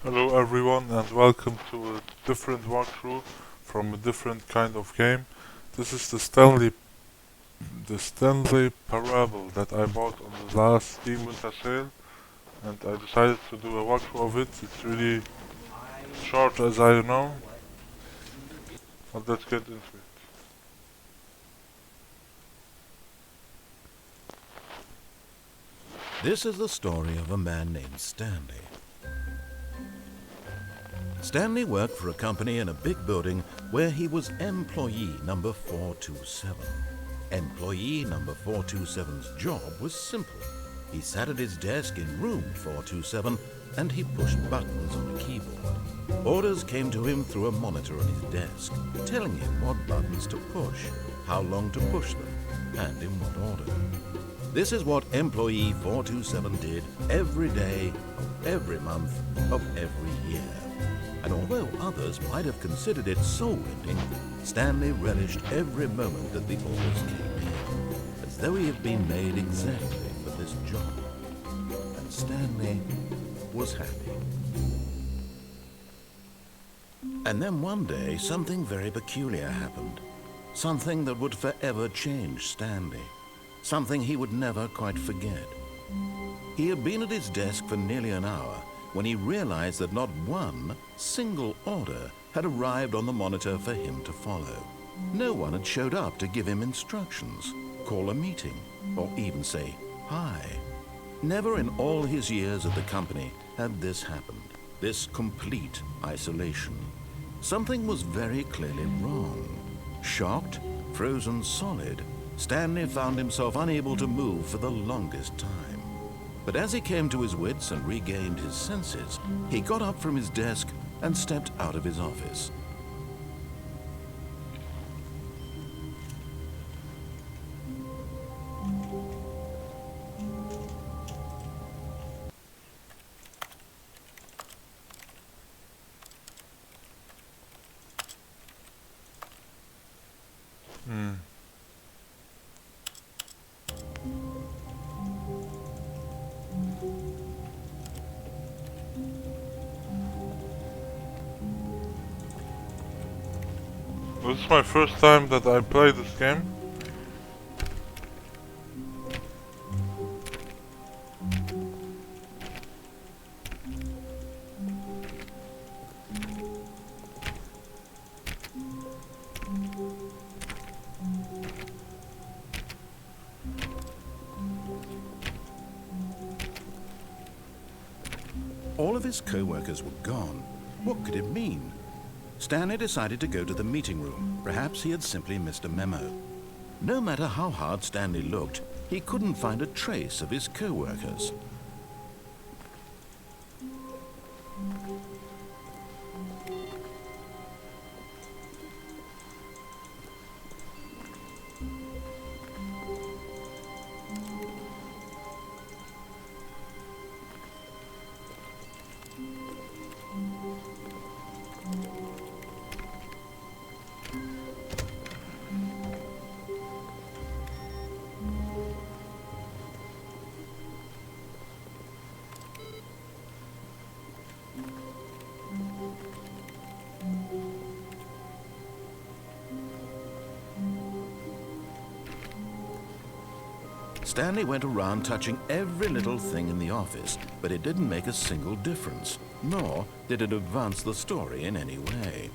Hello everyone and welcome to a different walkthrough from a different kind of game. This is the Stanley Parable that I bought on the last Steam Winter Sale, and I decided to do a walkthrough of it. It's really short as I know, but let's get into it. This is the story of a man named Stanley. Stanley worked for a company in a big building where he was employee number 427. Employee number 427's job was simple. He sat at his desk in room 427 and he pushed buttons on a keyboard. Orders came to him through a monitor on his desk, telling him what buttons to push, how long to push them, and in what order. This is what employee 427 did every day of every month of every year. And although others might have considered it soul-ending, Stanley relished every moment that the orders came in, as though he had been made exactly for this job. And Stanley was happy. And then one day, something very peculiar happened. Something that would forever change Stanley. Something he would never quite forget. He had been at his desk for nearly an hour when he realized that not one single order had arrived on the monitor for him to follow. No one had showed up to give him instructions, call a meeting, or even say hi. Never in all his years at the company had this happened, this complete isolation. Something was very clearly wrong. Shocked, frozen solid, Stanley found himself unable to move for the longest time. But as he came to his wits and regained his senses, he got up from his desk and stepped out of his office. This is my first time that I play this game. All of his co-workers were gone. What could it mean? Stanley decided to go to the meeting room. Perhaps he had simply missed a memo. No matter how hard Stanley looked, he couldn't find a trace of his co-workers. Stanley went around touching every little thing in the office, but it didn't make a single difference, nor did it advance the story in any way.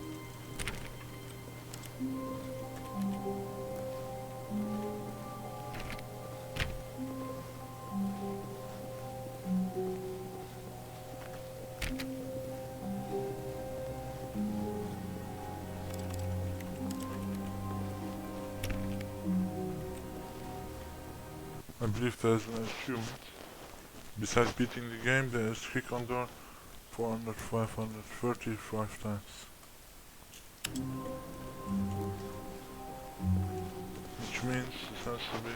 I believe there is an achievement. Besides beating the game, there is click on door 535 times. Which means this has to be...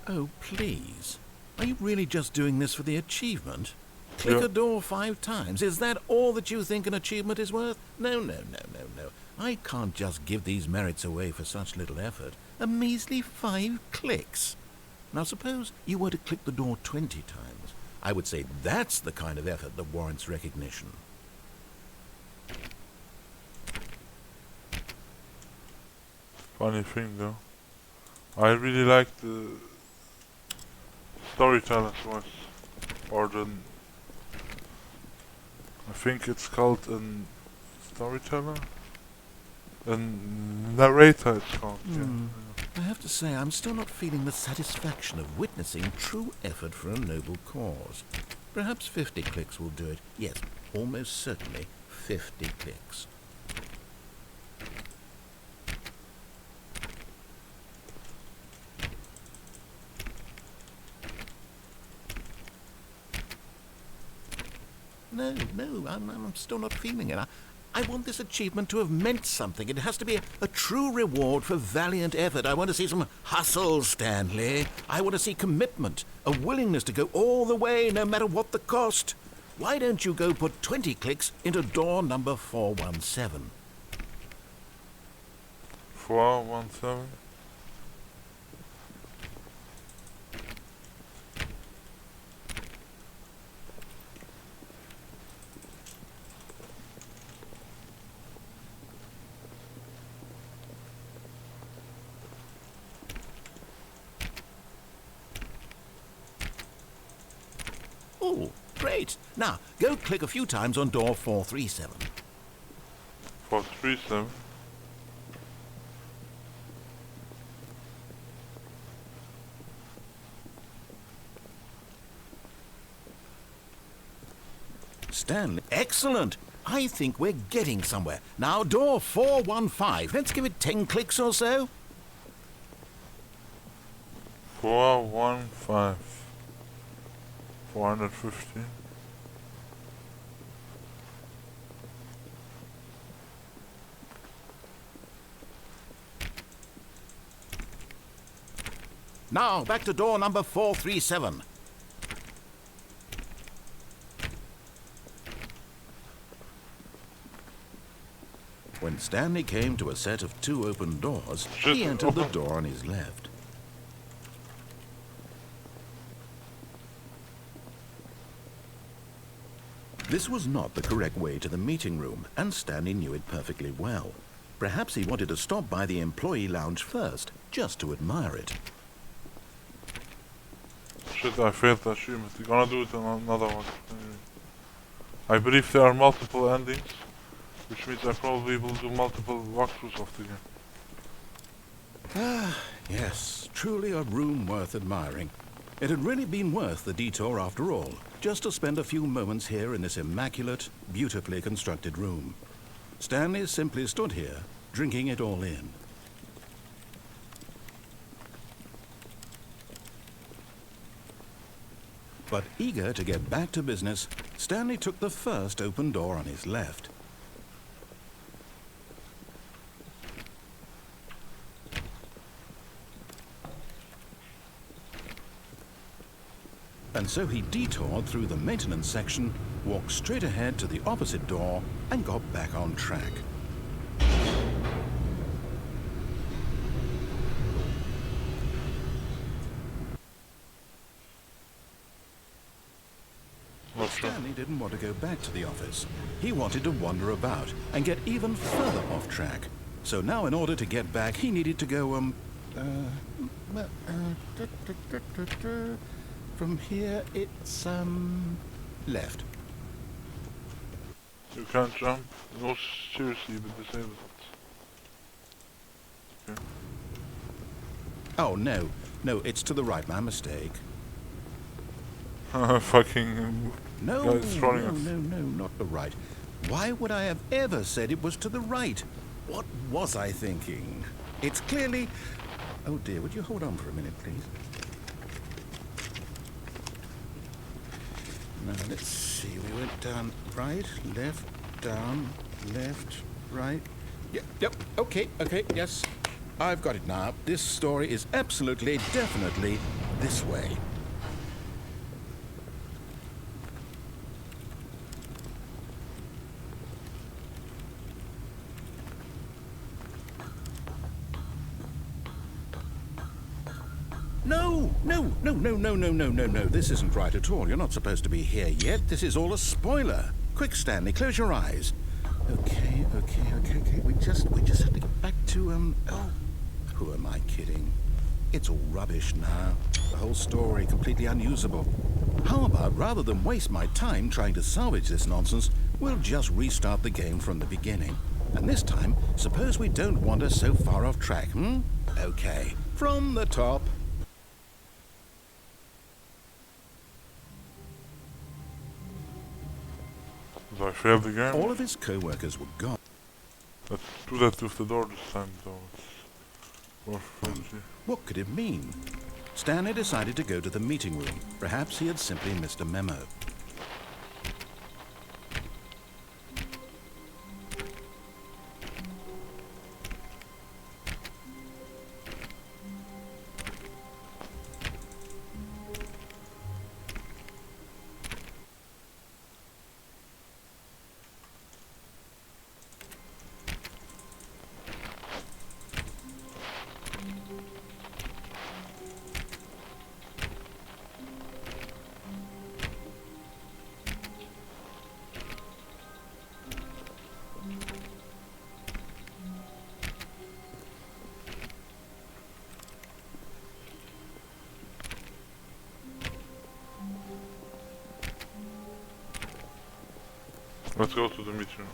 Oh, please. Are you really just doing this for the achievement? Click Yeah. a door 5 times. Is that all that you think an achievement is worth? No. I can't just give these merits away for such little effort. A measly 5 clicks. Now suppose you were to click the door 20 times. I would say that's the kind of effort that warrants recognition. Funny thing though. I really like the storyteller's voice. Or the... I think it's called a storyteller? A narrator it's called, yeah. I have to say, I'm still not feeling the satisfaction of witnessing true effort for a noble cause. Perhaps 50 clicks will do it. Yes, almost certainly 50 clicks. No, I'm still not feeling it. I want this achievement to have meant something. It has to be a true reward for valiant effort. I want to see some hustle, Stanley. I want to see commitment, a willingness to go all the way, no matter what the cost. Why don't you go put 20 clicks into door number 417? 417? Oh, great. Now, go click a few times on door 437. 437? Stanley, excellent. I think we're getting somewhere. Now, door 415. Let's give it 10 clicks or so. 415. 450. Now, back to door number 437. When Stanley came to a set of 2 open doors, he entered the door on his left. This was not the correct way to the meeting room, and Stanley knew it perfectly well. Perhaps he wanted to stop by the employee lounge first, just to admire it. Shit, I failed to assume it. We're gonna do it on another one. I believe there are multiple endings, which means I probably will do multiple walkthroughs of the game. Ah, yes, truly a room worth admiring. It had really been worth the detour after all, just to spend a few moments here in this immaculate, beautifully constructed room. Stanley simply stood here, drinking it all in. But eager to get back to business, Stanley took the first open door on his left. And so he detoured through the maintenance section, walked straight ahead to the opposite door, and got back on track. But Stanley didn't want to go back to the office. He wanted to wander about and get even further off track. So now in order to get back, he needed to go, from here, it's, left. You can't jump? No, seriously, but disable it. Okay. Oh, no, it's to the right, my mistake. Fucking... No, guys running us. no, not the right. Why would I have ever said it was to the right? What was I thinking? It's clearly... Oh dear, would you hold on for a minute, please? Now, let's see. We went down right, left, down, left, right. Yep, okay, yes. I've got it now. This story is absolutely, definitely this way. No, no, no, no, no, no, no, no, no. This isn't right at all. You're not supposed to be here yet. This is all a spoiler. Quick, Stanley, close your eyes. Okay. We just have to get back to, oh, who am I kidding? It's all rubbish now. The whole story completely unusable. How about, rather than waste my time trying to salvage this nonsense, we'll just restart the game from the beginning. And this time, suppose we don't wander so far off track, hmm? Okay, from the top. So I failed the game. All of his co-workers were gone. Let's do that with the door this time, though. It's worth it. What could it mean? Stanley decided to go to the meeting room. Perhaps he had simply missed a memo. Let's go to the meeting room.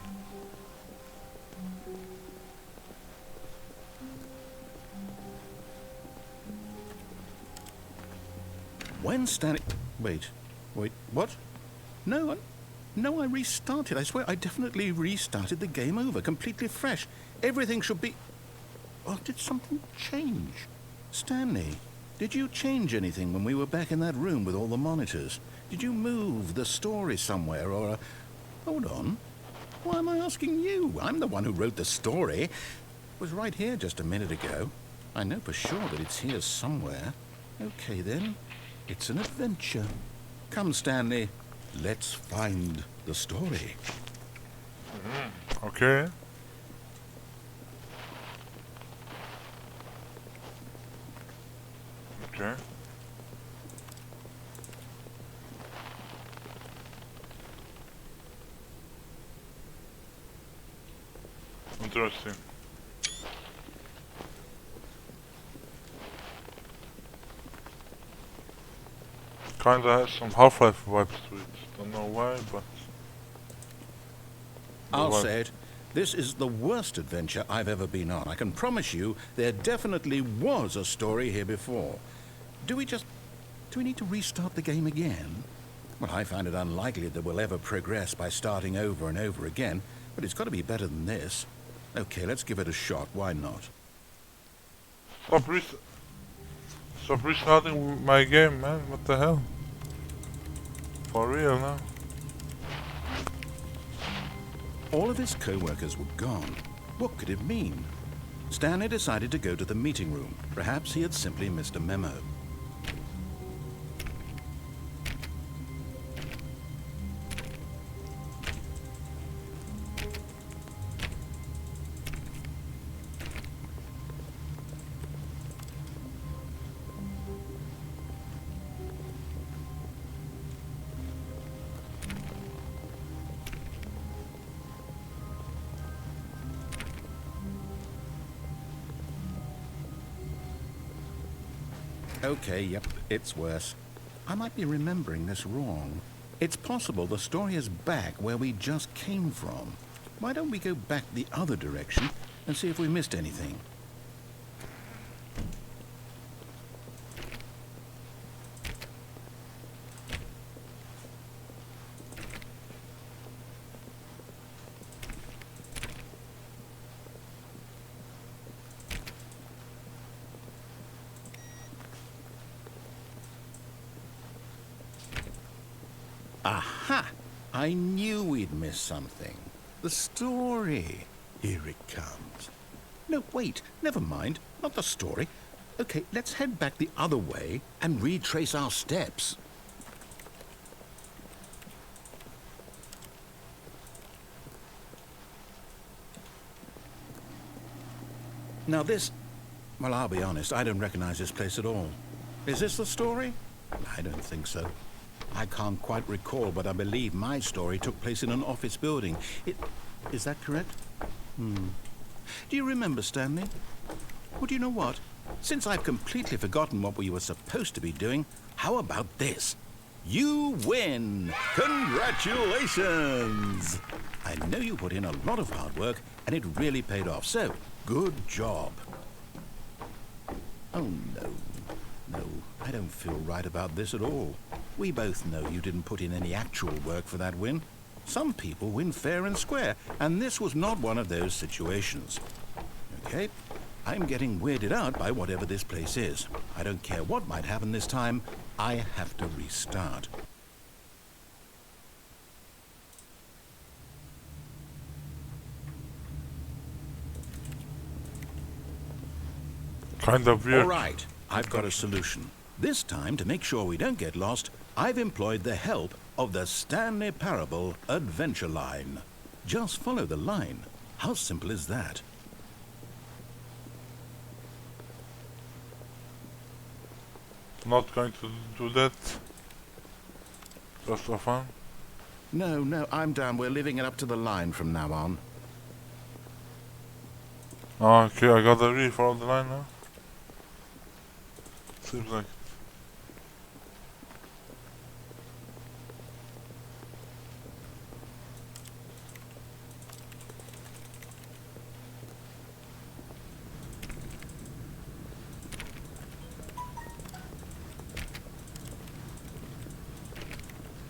When Stanley... Wait, what? No, I restarted. I swear, I definitely restarted the game over, completely fresh. Everything should be... Oh, did something change? Stanley, did you change anything when we were back in that room with all the monitors? Did you move the story somewhere, or... Hold on. Why am I asking you? I'm the one who wrote the story. It was right here just a minute ago. I know for sure that it's here somewhere. Okay, then. It's an adventure. Come, Stanley. Let's find the story. Okay. Okay. Interesting. Kinda has some Half-Life vibes to it. Don't know why, but... I'll say it. This is the worst adventure I've ever been on. I can promise you there definitely was a story here before. Do we need to restart the game again? Well, I find it unlikely that we'll ever progress by starting over and over again, but it's got to be better than this. Okay, let's give it a shot. Why not? Stop restarting my game, man. What the hell? For real now. All of his co-workers were gone. What could it mean? Stanley decided to go to the meeting room. Perhaps he had simply missed a memo. Okay, yep, it's worse. I might be remembering this wrong. It's possible the story is back where we just came from. Why don't we go back the other direction and see if we missed anything? Aha! I knew we'd miss something. The story. Here it comes. No, wait, never mind. Not the story. Okay, let's head back the other way and retrace our steps. Now this... Well, I'll be honest, I don't recognize this place at all. Is this the story? I don't think so. I can't quite recall, but I believe my story took place in an office building. Is that correct? Do you remember, Stanley? Well, do you know what? Since I've completely forgotten what we were supposed to be doing, how about this? You win! Congratulations! I know you put in a lot of hard work, and it really paid off, so good job. Oh, no. No, I don't feel right about this at all. We both know you didn't put in any actual work for that win. Some people win fair and square, and this was not one of those situations. Okay, I'm getting weirded out by whatever this place is. I don't care what might happen this time. I have to restart. Kind of weird. All right, I've got a solution. This time, to make sure we don't get lost, I've employed the help of the Stanley Parable Adventure Line. Just follow the line. How simple is that? Not going to do that. Just for fun. No, I'm down. We're leaving it up to the line from now on. Okay, I gotta really follow the line now. Seems like.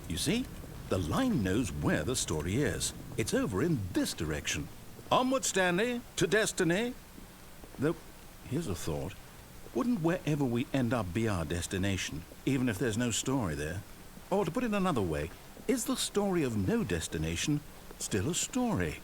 You see? The line knows where the story is. It's over in this direction. Onward, Stanley, to destiny. Though, here's a thought. Wouldn't wherever we end up be our destination, even if there's no story there? Or to put it another way, is the story of no destination still a story?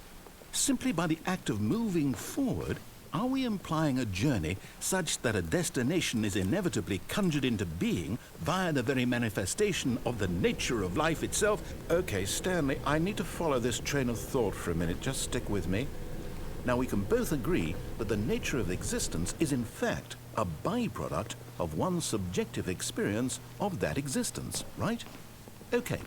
Simply by the act of moving forward, are we implying a journey such that a destination is inevitably conjured into being via the very manifestation of the nature of life itself? Okay, Stanley, I need to follow this train of thought for a minute. Just stick with me. Now, we can both agree that the nature of existence is in fact a byproduct of one's subjective experience of that existence, right? Okay.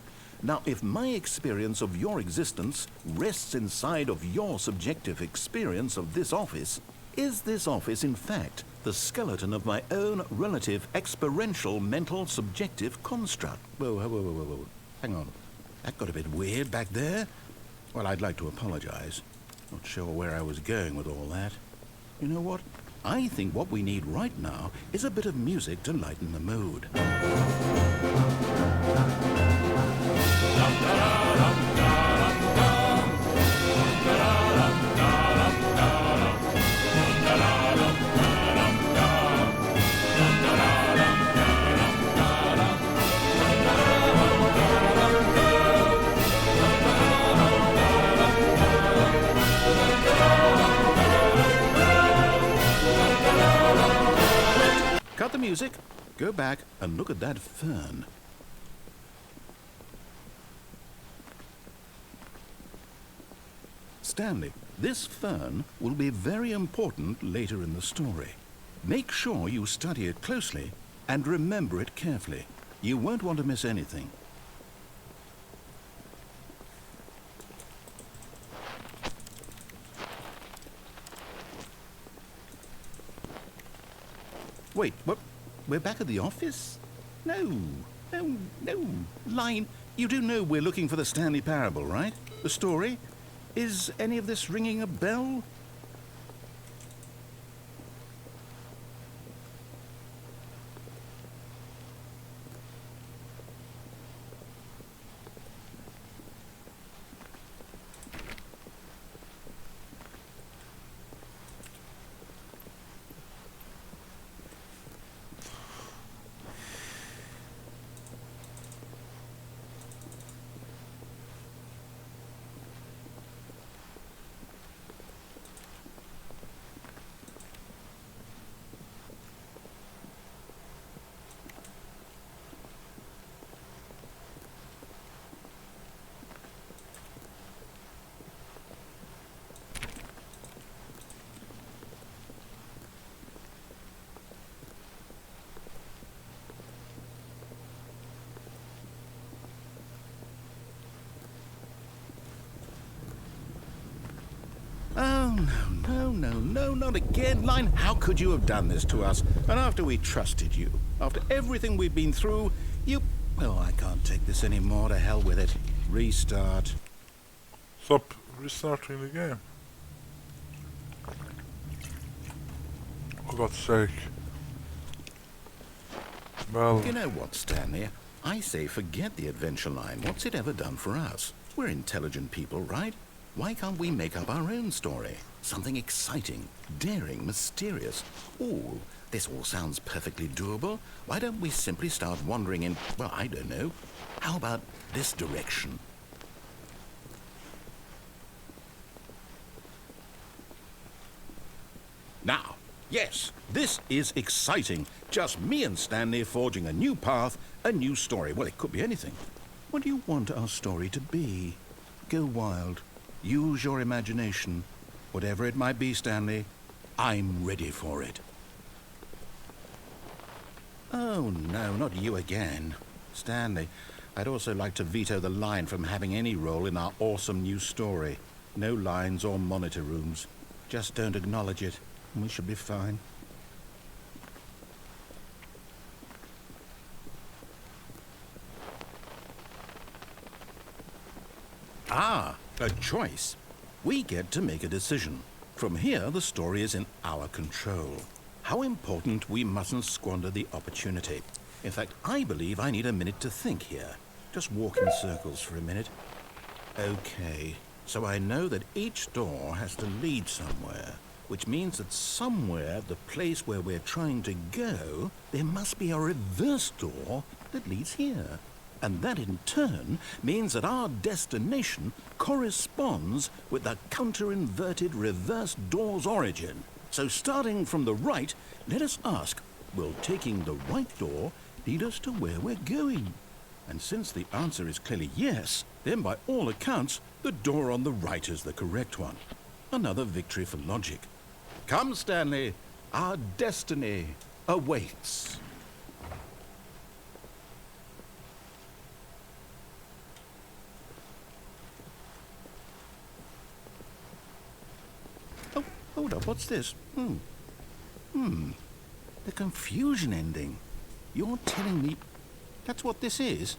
Now, if my experience of your existence rests inside of your subjective experience of this office, is this office, in fact, the skeleton of my own relative experiential mental subjective construct? Whoa. Hang on. That got a bit weird back there. Well, I'd like to apologize. Not sure where I was going with all that. You know what? I think what we need right now is a bit of music to lighten the mood. Cut the music, go back and look at that fern. Stanley, this fern will be very important later in the story. Make sure you study it closely and remember it carefully. You won't want to miss anything. Wait, what? We're back at the office? No. Line, you do know we're looking for the Stanley Parable, right? The story? Is any of this ringing a bell? No, no, no, not again, Line. How could you have done this to us? And after we trusted you, after everything we've been through, you... Oh, I can't take this anymore. To hell with it. Restart. Stop restarting the game. For God's sake. Well... You know what, Stanley? I say forget the adventure line. What's it ever done for us? We're intelligent people, right? Why can't we make up our own story? Something exciting, daring, mysterious. Ooh, this all sounds perfectly doable. Why don't we simply start wandering in, well, I don't know. How about this direction? Now, yes, this is exciting. Just me and Stanley forging a new path, a new story. Well, it could be anything. What do you want our story to be? Go wild. Use your imagination. Whatever it might be, Stanley, I'm ready for it. Oh, no, not you again. Stanley, I'd also like to veto the line from having any role in our awesome new story. No lines or monitor rooms. Just don't acknowledge it, and we should be fine. Ah, a choice. We get to make a decision. From here, the story is in our control. How important we mustn't squander the opportunity. In fact, I believe I need a minute to think here. Just walk in circles for a minute. Okay, so I know that each door has to lead somewhere, which means that somewhere, the place where we're trying to go, there must be a reverse door that leads here. And that in turn means that our destination corresponds with the counter-inverted reverse door's origin. So starting from the right, let us ask, will taking the right door lead us to where we're going? And since the answer is clearly yes, then by all accounts, the door on the right is the correct one. Another victory for logic. Come, Stanley, our destiny awaits. Oh, hold up, what's this? The confusion ending. You're telling me that's what this is?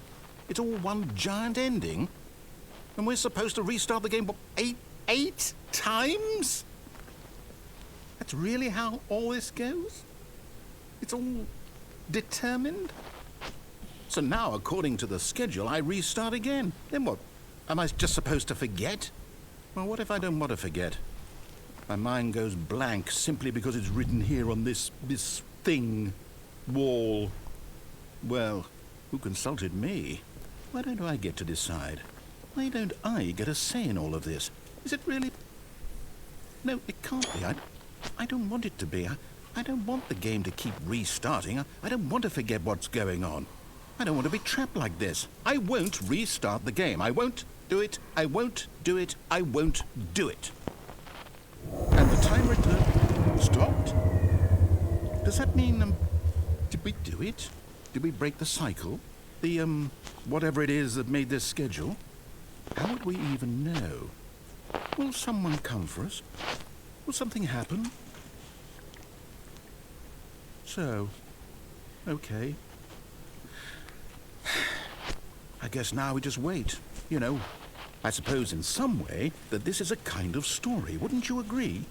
It's all one giant ending? And we're supposed to restart the game, what, eight times? That's really how all this goes? It's all determined? So now, according to the schedule, I restart again. Then what? Am I just supposed to forget? Well, what if I don't want to forget? My mind goes blank simply because it's written here on this thing, wall. Well, who consulted me? Why don't I get to decide? Why don't I get a say in all of this? Is it really? No, it can't be. I don't want it to be. I don't want the game to keep restarting. I don't want to forget what's going on. I don't want to be trapped like this. I won't restart the game. I won't do it. I won't do it. I won't do it. And the timer stopped. Does that mean, did we do it? Did we break the cycle? The, whatever it is that made this schedule? How would we even know? Will someone come for us? Will something happen? So, okay. I guess now we just wait. You know, I suppose in some way that this is a kind of story. Wouldn't you agree?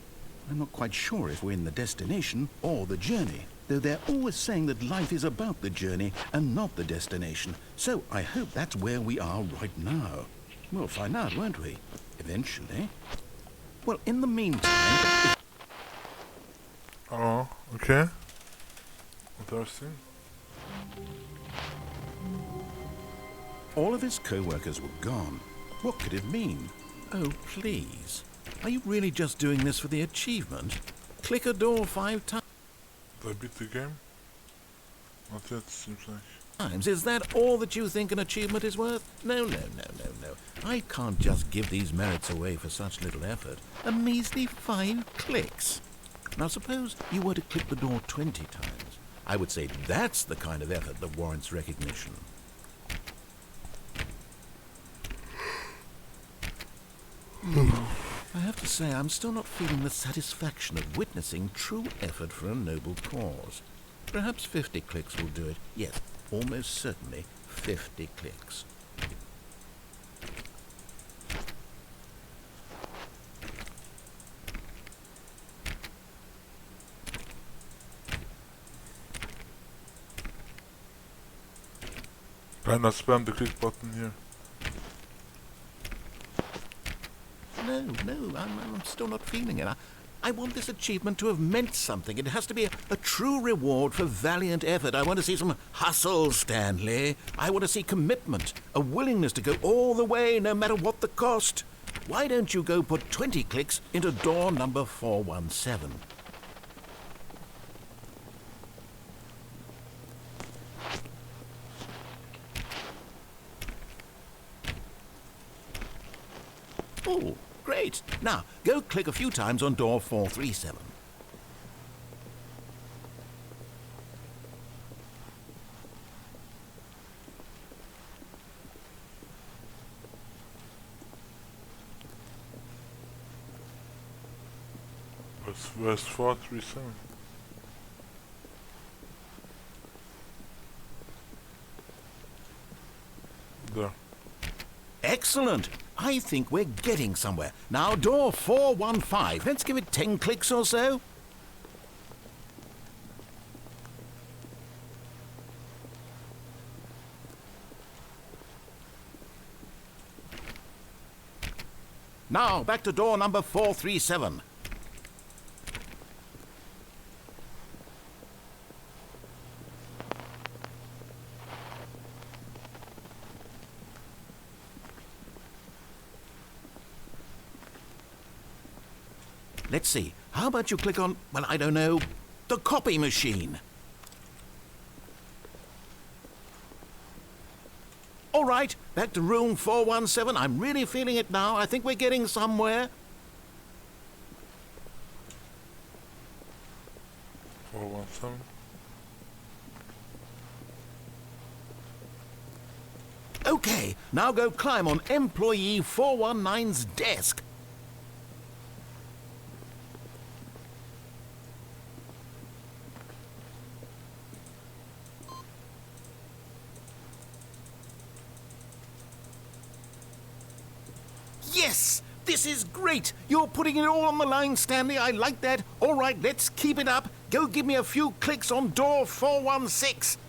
I'm not quite sure if we're in the destination or the journey, though they're always saying that life is about the journey and not the destination. So I hope that's where we are right now. We'll find out, won't we? Eventually. Well, in the meantime... Oh, okay. Interesting. All of his co-workers were gone. What could it mean? Oh, please. Are you really just doing this for the achievement? Click a door 5 times. Did I beat the game? Not yet, seems like. Is that all that you think an achievement is worth? No. I can't just give these merits away for such little effort. A measly 5 clicks. Now suppose you were to click the door 20 times. I would say that's the kind of effort that warrants recognition. I have have to say I'm still not feeling the satisfaction of witnessing true effort for a noble cause. Perhaps 50 clicks will do it. Yes, almost certainly 50 clicks. Try not spam the click button here. No, I'm still not feeling it. I want this achievement to have meant something. It has to be a true reward for valiant effort. I want to see some hustle, Stanley. I want to see commitment, a willingness to go all the way, no matter what the cost. Why don't you go put 20 clicks into door number 417? Oh, great. Now, go click a few times on door 437. Where's 437? There. Excellent. I think we're getting somewhere. Now, door 415. Let's give it 10 clicks or so. Now, back to door number 437. Let's see. How about you click on, well, I don't know, the copy machine? All right, back to room 417. I'm really feeling it now. I think we're getting somewhere. 417. Okay, now go climb on employee 419's desk. Yes! This is great! You're putting it all on the line, Stanley. I like that. All right, let's keep it up. Go give me a few clicks on door 416.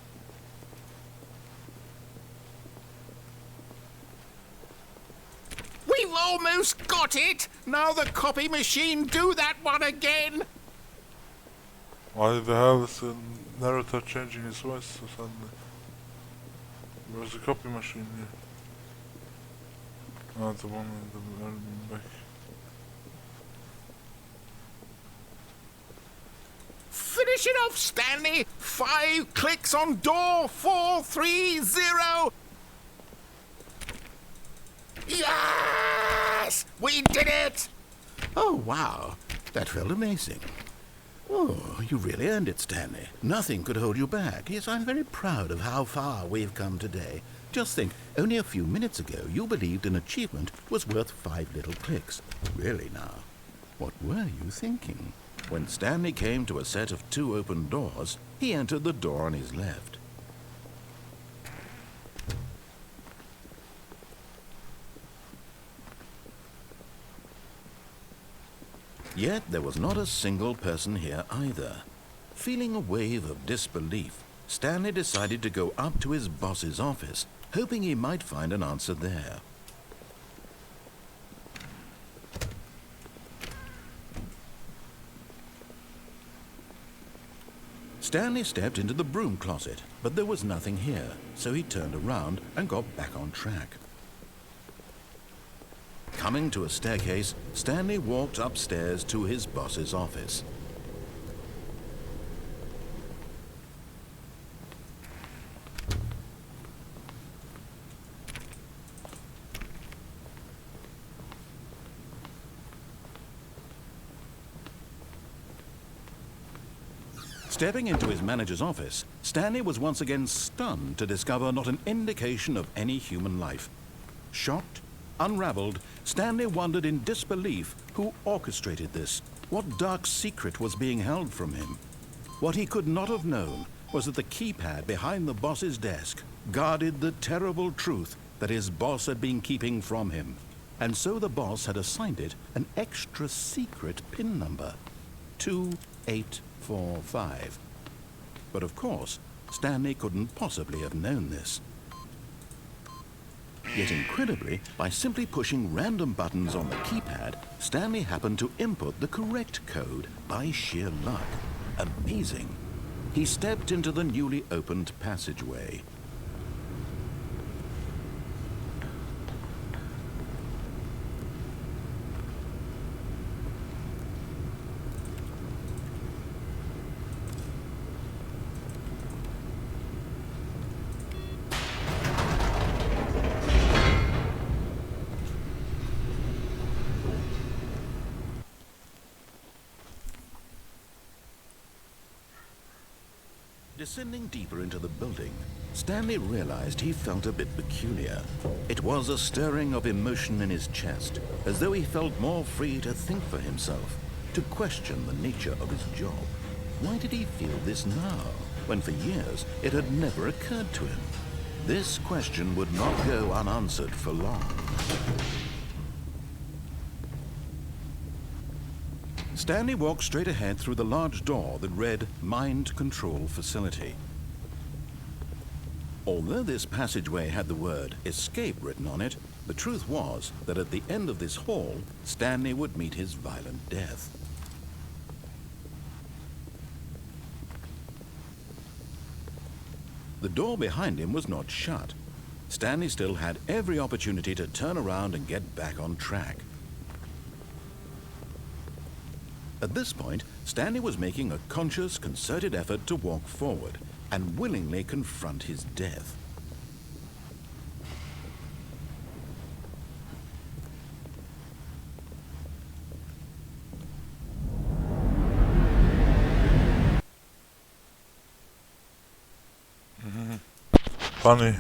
We've almost got it! Now the copy machine, do that one again! Why the hell is the narrator changing his voice so suddenly? Where's the copy machine here? Oh, the one in the back. Finish it off, Stanley! 5 clicks on door 430! Yes! We did it! Oh, wow. That felt amazing. Oh, you really earned it, Stanley. Nothing could hold you back. Yes, I'm very proud of how far we've come today. Just think, only a few minutes ago you believed an achievement was worth 5 little clicks. Really now, what were you thinking? When Stanley came to a set of 2 open doors, he entered the door on his left. Yet there was not a single person here either. Feeling a wave of disbelief, Stanley decided to go up to his boss's office, hoping he might find an answer there. Stanley stepped into the broom closet, but there was nothing here, so he turned around and got back on track. Coming to a staircase, Stanley walked upstairs to his boss's office. Stepping into his manager's office, Stanley was once again stunned to discover not an indication of any human life. Shocked, Unraveled, Stanley wondered in disbelief who orchestrated this, what dark secret was being held from him. What he could not have known was that the keypad behind the boss's desk guarded the terrible truth that his boss had been keeping from him. And so the boss had assigned it an extra secret PIN number, 2845. But of course, Stanley couldn't possibly have known this. Yet incredibly, by simply pushing random buttons on the keypad, Stanley happened to input the correct code by sheer luck. Amazing. He stepped into the newly opened passageway. Descending deeper into the building, Stanley realized he felt a bit peculiar. It was a stirring of emotion in his chest, as though he felt more free to think for himself, to question the nature of his job. Why did he feel this now, when for years it had never occurred to him? This question would not go unanswered for long. Stanley walked straight ahead through the large door that read Mind Control Facility. Although this passageway had the word Escape written on it, the truth was that at the end of this hall, Stanley would meet his violent death. The door behind him was not shut. Stanley still had every opportunity to turn around and get back on track. At this point, Stanley was making a conscious, concerted effort to walk forward and willingly confront his death. Funny.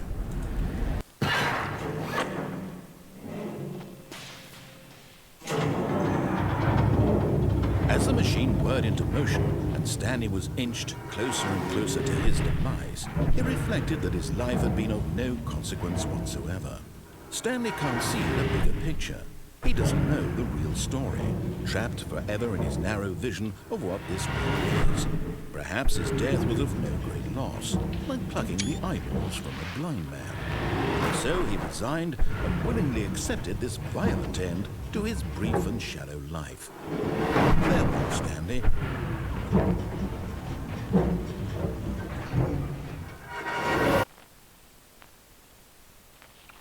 As the machine whirred into motion and Stanley was inched closer and closer to his demise, he reflected that his life had been of no consequence whatsoever. Stanley can't see the bigger picture. He doesn't know the real story, trapped forever in his narrow vision of what this world is. Perhaps his death was of no great loss, like plucking the eyeballs from a blind man. And so he resigned and willingly accepted this violent end to his brief and shallow life. Farewell, Stanley.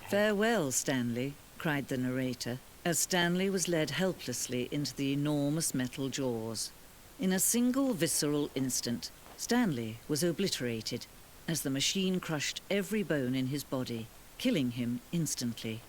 "Farewell, Stanley," cried the narrator, as Stanley was led helplessly into the enormous metal jaws. In a single visceral instant, Stanley was obliterated as the machine crushed every bone in his body, killing him instantly.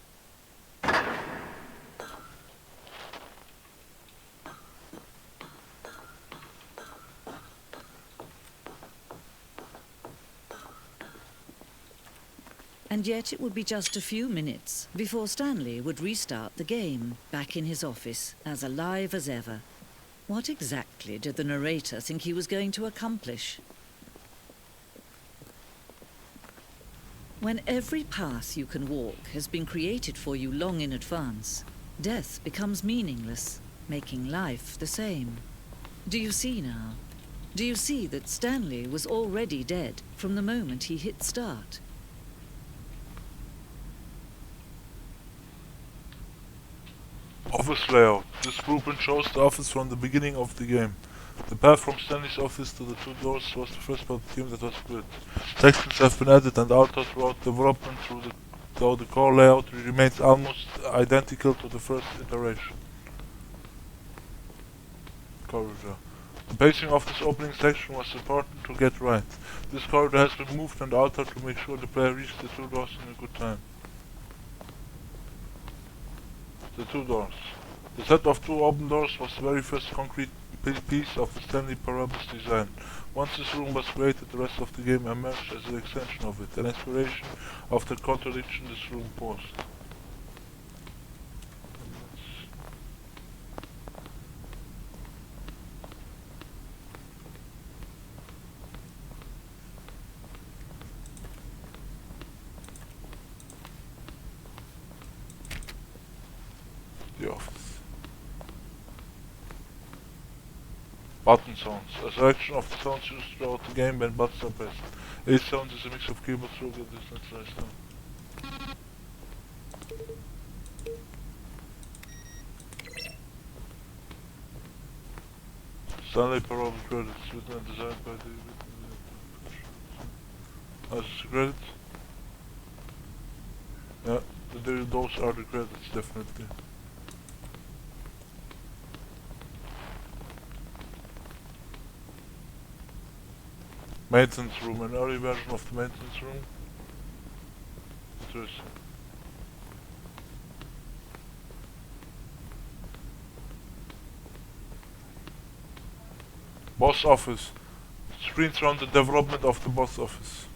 And yet it would be just a few minutes before Stanley would restart the game, back in his office, as alive as ever. What exactly did the narrator think he was going to accomplish? When every path you can walk has been created for you long in advance, death becomes meaningless, making life the same. Do you see now? Do you see that Stanley was already dead from the moment he hit start? Office layout. This blueprint shows the office from the beginning of the game. The path from Stanley's office to the two doors was the first part of the game that was built. Sections have been added and altered throughout development, though the core layout remains almost identical to the first iteration. Corridor. The pacing of this opening section was important to get right. This corridor has been moved and altered to make sure the player reaches the two doors in a good time. The two doors. The set of two open doors was the very first concrete piece of the Stanley Parable's design. Once this room was created, the rest of the game emerged as an extension of it, an inspiration of the contradiction this room posed. Button sounds. A selection of the sounds used throughout the game when buttons are pressed. Each sound is a mix of keyboard stroke and distance sound. Stanley Parable credits, written and designed by the... As credits? Yeah, those are the credits, definitely. Maintenance room, an early version of the maintenance room. Interesting. Boss office. Screens around the development of the boss office.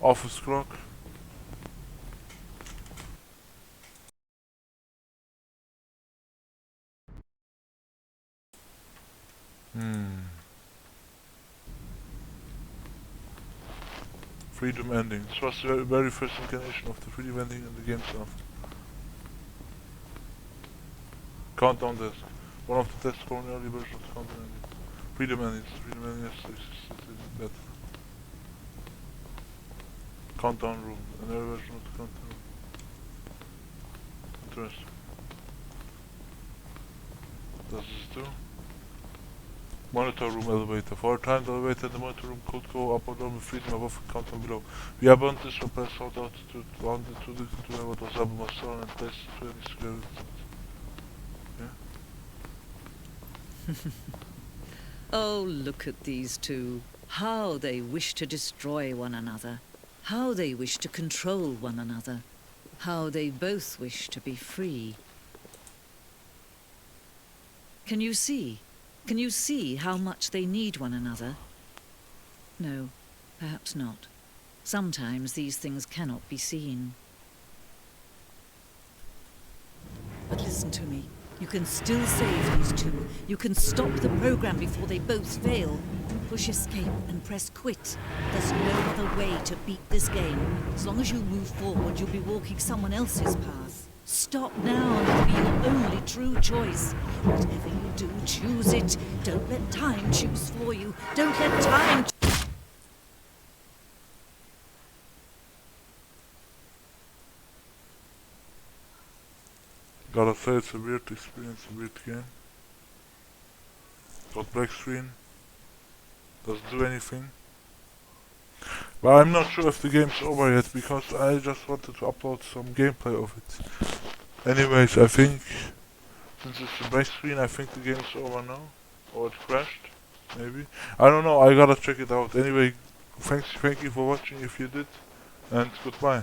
Office clock. Freedom ending. This was the very first incarnation of the freedom ending in the game itself. Countdown desk. One of the tests for an early version of the countdown ending. Freedom endings. Freedom ending existed in beta. Countdown room. An early version of the countdown room. Interesting. What does this do? Monitor room elevator. For a time the elevator in the monitor room could go up or down with freedom above and countdown below. We abandoned this for press out to round it to the what was album was stolen and placed it to any security. Yeah? Oh, look at these two. How they wish to destroy one another. How they wish to control one another. How they both wish to be free. Can you see? Can you see how much they need one another? No, perhaps not. Sometimes these things cannot be seen. But listen to me. You can still save these two. You can stop the program before they both fail. Push escape and press quit. There's no other way to beat this game. As long as you move forward, you'll be walking someone else's path. Stop now and it'll be your only true choice. Whatever you do, choose it. Don't let time choose for you. Don't let time... Gotta say, it's a weird experience, a weird game. Got black screen. Doesn't do anything. But I'm not sure if the game's over yet, because I just wanted to upload some gameplay of it. Anyways, I think, since it's a black screen, I think the game's over now. Or it crashed, maybe. I don't know, I gotta check it out. Anyway, thank you for watching if you did, and goodbye.